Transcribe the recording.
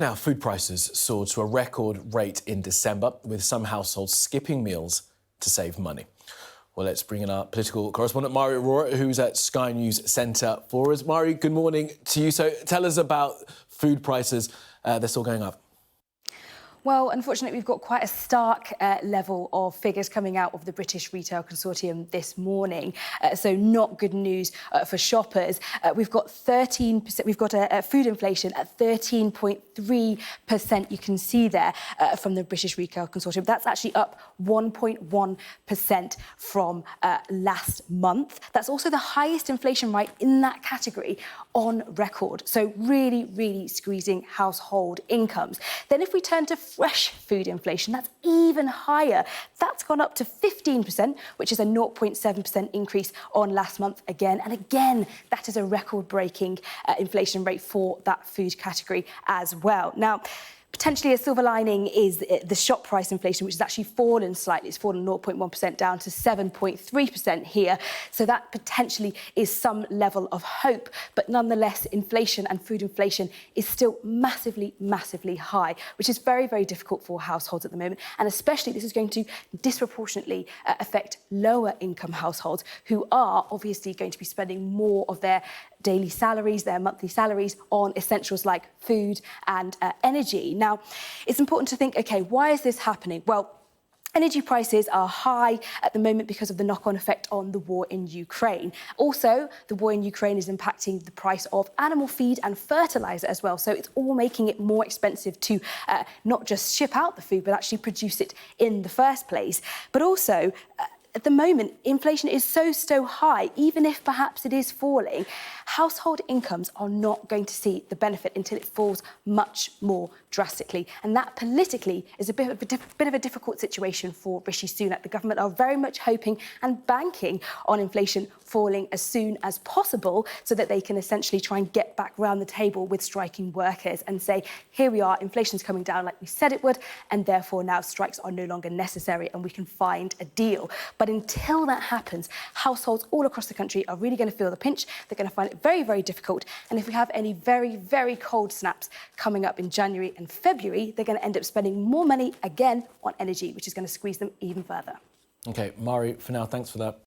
Now, food prices soared to a record rate in December, with some households skipping meals to save money. Well, let's bring in our political correspondent, Mhari Aurora, who's at Sky News Centre for us. Mhari, good morning to you. So tell us about food prices. They're still going up. Well, unfortunately, we've got quite a stark level of figures coming out of the British Retail Consortium this morning. So not good news for shoppers. We've got 13%. We've got a food inflation at 13.3%. You can see there from the British Retail Consortium. That's actually up 1.1% from last month. That's also the highest inflation rate in that category on record. So really, really squeezing household incomes. Then if we turn to fresh food inflation, that's even higher. That's gone up to 15%, which is a 0.7% increase on last month again. And again, that is a record-breaking inflation rate for that food category as well. Now, potentially a silver lining is the shop price inflation, which has actually fallen slightly. It's fallen 0.1% down to 7.3% here. So that potentially is some level of hope. But nonetheless, inflation and food inflation is still massively, massively high, which is very, very difficult for households at the moment. And especially this is going to disproportionately affect lower income households who are obviously going to be spending more of their daily salaries, their monthly salaries on essentials like food and energy. Now, it's important to think, OK, why is this happening? Well, energy prices are high at the moment because of the knock-on effect on the war in Ukraine. Also, the war in Ukraine is impacting the price of animal feed and fertiliser as well. So it's all making it more expensive to not just ship out the food, but actually produce it in the first place. But also, at the moment, inflation is so high, even if perhaps it is falling, household incomes are not going to see the benefit until it falls much more drastically. And that politically is a bit of a difficult situation for Rishi Sunak. The government are very much hoping and banking on inflation falling as soon as possible so that they can essentially try and get back round the table with striking workers and say, here we are, inflation's coming down like we said it would, and therefore now strikes are no longer necessary and we can find a deal. But until that happens, households all across the country are really going to feel the pinch. They're going to find it very, very difficult. And if we have any very, very cold snaps coming up in January and February, they're going to end up spending more money again on energy, which is going to squeeze them even further. OK, Mhari, for now, thanks for that.